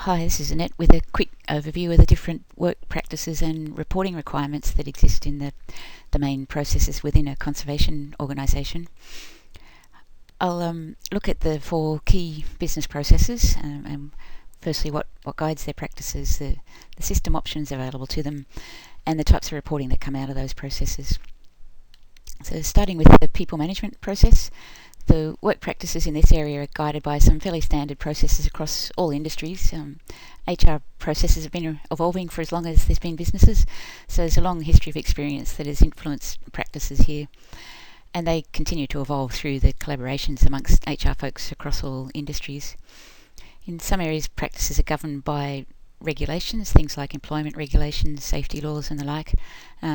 Hi, this is Annette with a quick overview of the different work practices and reporting requirements that exist in the main processes within a conservation organisation. I'll look at the four key business processes and firstly what guides their practices, the system options available to them, and the types of reporting that come out of those processes. So starting with the people management process, the work practices in this area are guided by some fairly standard processes across all industries. HR processes have been evolving for as long as there's been businesses, so there's a long history of experience that has influenced practices here, and they continue to evolve through the collaborations amongst HR folks across all industries. In some areas, practices are governed by regulations, things like employment regulations, safety laws and the like.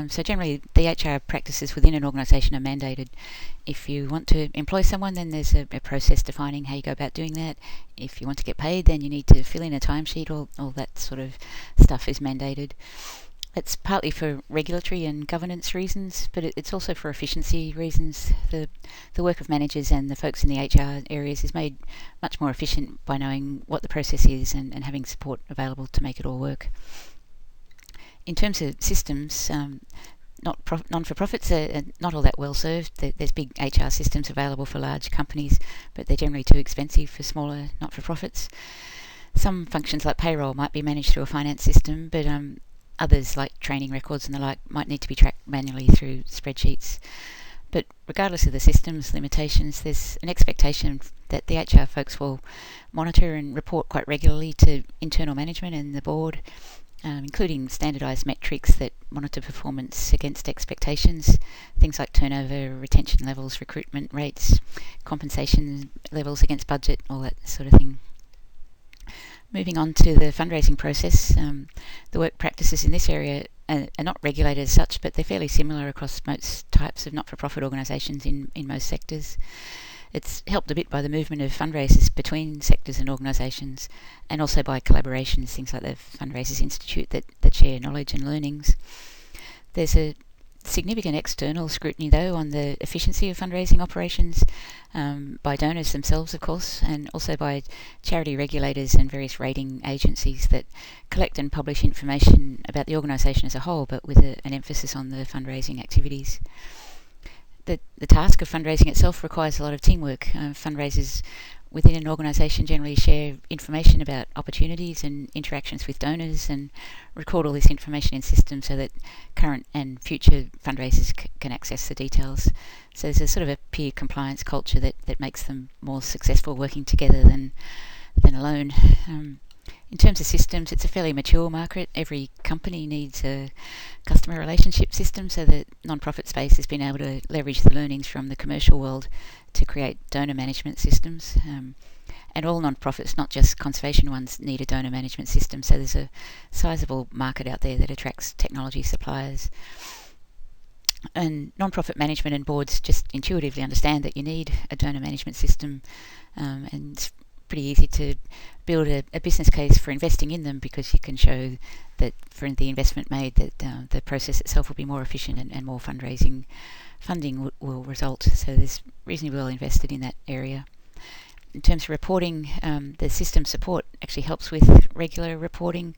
So generally the HR practices within an organisation are mandated. If you want to employ someone, then there's a process defining how you go about doing that. If you want to get paid, then you need to fill in a timesheet. All that sort of stuff is mandated. It's partly for regulatory and governance reasons, but it's also for efficiency reasons. The work of managers and the folks in the HR areas is made much more efficient by knowing what the process is and having support available to make it all work. In terms of systems, non-for-profits are not all that well served. There's big HR systems available for large companies, but they're generally too expensive for smaller not-for-profits. Some functions like payroll might be managed through a finance system, but others, like training records and the like, might need to be tracked manually through spreadsheets. But regardless of the system's limitations, there's an expectation that the HR folks will monitor and report quite regularly to internal management and the board, including standardised metrics that monitor performance against expectations, things like turnover, retention levels, recruitment rates, compensation levels against budget, all that sort of thing. Moving on to the fundraising process, the work practices in this area are not regulated as such, but they're fairly similar across most types of not-for-profit organisations in most sectors. It's helped a bit by the movement of fundraisers between sectors and organisations, and also by collaborations, things like the Fundraisers Institute that share knowledge and learnings. There's a significant external scrutiny, though, on the efficiency of fundraising operations by donors themselves, of course, and also by charity regulators and various rating agencies that collect and publish information about the organisation as a whole, but with an emphasis on the fundraising activities. The task of fundraising itself requires a lot of teamwork. Fundraisers within an organisation generally share information about opportunities and interactions with donors and record all this information in systems so that current and future fundraisers can access the details. So there's a sort of a peer compliance culture that makes them more successful working together than alone. In terms of systems, it's a fairly mature market. Every company needs a customer relationship system, so the non-profit space has been able to leverage the learnings from the commercial world to create donor management systems. And all non-profits, not just conservation ones, need a donor management system, so there's a sizable market out there that attracts technology suppliers. And non-profit management and boards just intuitively understand that you need a donor management system, and it's pretty easy to build a business case for investing in them because you can show that for the investment made that the process itself will be more efficient and more funding will result. So there's reasonably well invested in that area. In terms of reporting, the system support actually helps with regular reporting,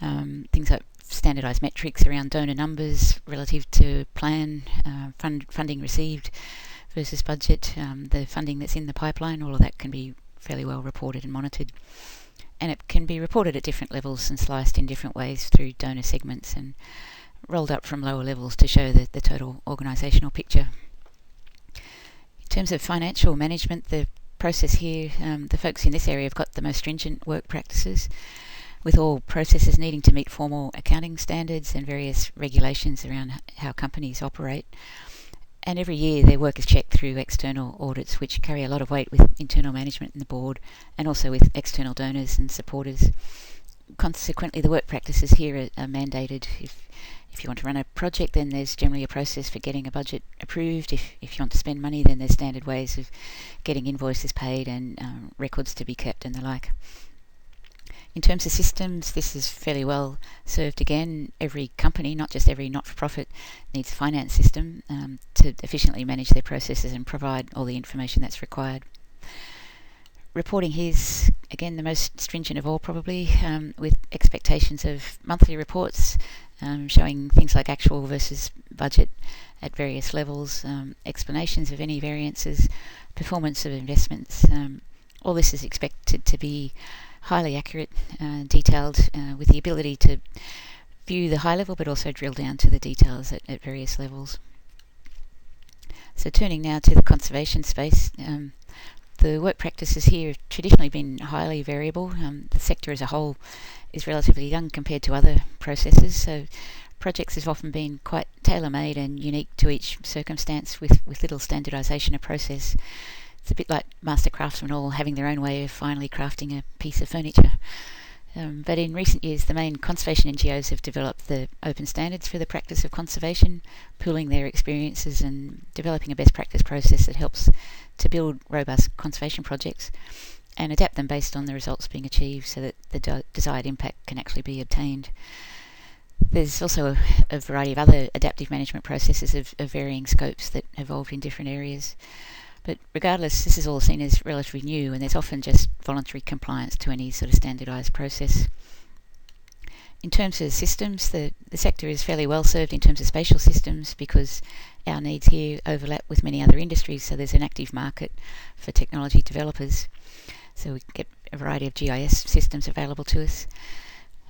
things like standardised metrics around donor numbers relative to plan, funding received versus budget, the funding that's in the pipeline, all of that can be fairly well reported and monitored. And it can be reported at different levels and sliced in different ways through donor segments and rolled up from lower levels to show the total organisational picture. In terms of financial management, the process here, the folks in this area have got the most stringent work practices, with all processes needing to meet formal accounting standards and various regulations around how companies operate. And every year their work is checked through external audits, which carry a lot of weight with internal management and the board, and also with external donors and supporters. Consequently, the work practices here are mandated. If you want to run a project, then there's generally a process for getting a budget approved. If you want to spend money, then there's standard ways of getting invoices paid and records to be kept and the like. In terms of systems, this is fairly well served again. Every company, not just every not-for-profit, needs a finance system to efficiently manage their processes and provide all the information that's required. Reporting here is again, the most stringent of all probably, with expectations of monthly reports showing things like actual versus budget at various levels, explanations of any variances, performance of investments. All this is expected to be highly accurate, detailed, with the ability to view the high level but also drill down to the details at various levels. So turning now to the conservation space, the work practices here have traditionally been highly variable. The sector as a whole is relatively young compared to other processes, so projects have often been quite tailor-made and unique to each circumstance with little standardisation of process. It's a bit like master craftsmen all having their own way of finally crafting a piece of furniture. But in recent years, the main conservation NGOs have developed the open standards for the practice of conservation, pooling their experiences and developing a best practice process that helps to build robust conservation projects and adapt them based on the results being achieved so that the desired impact can actually be obtained. There's also a variety of other adaptive management processes of varying scopes that evolved in different areas. But regardless, this is all seen as relatively new, and there's often just voluntary compliance to any sort of standardised process. In terms of systems, the sector is fairly well served in terms of spatial systems because our needs here overlap with many other industries, so there's an active market for technology developers. So we get a variety of GIS systems available to us.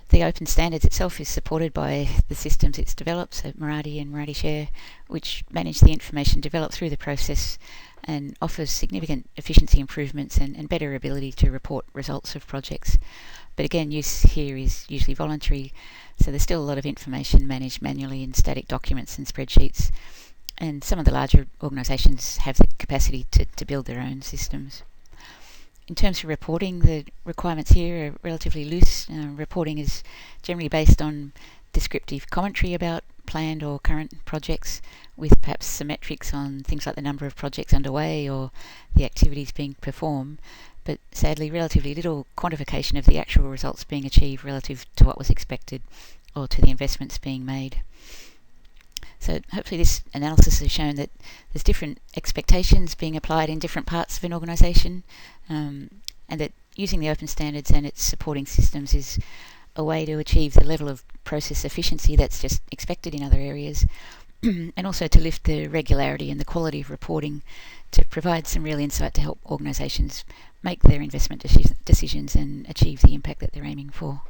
The open standards itself is supported by the systems it's developed, so Marathi and Marathi Share, which manage the information developed through the process and offers significant efficiency improvements and better ability to report results of projects. But again, use here is usually voluntary, so there's still a lot of information managed manually in static documents and spreadsheets, and some of the larger organisations have the capacity to build their own systems. In terms of reporting, the requirements here are relatively loose. Reporting is generally based on descriptive commentary about planned or current projects, with perhaps some metrics on things like the number of projects underway or the activities being performed, but sadly relatively little quantification of the actual results being achieved relative to what was expected or to the investments being made. So hopefully this analysis has shown that there's different expectations being applied in different parts of an organisation, and that using the open standards and its supporting systems is a way to achieve the level of process efficiency that's just expected in other areas, and also to lift the regularity and the quality of reporting to provide some real insight to help organisations make their investment decisions and achieve the impact that they're aiming for.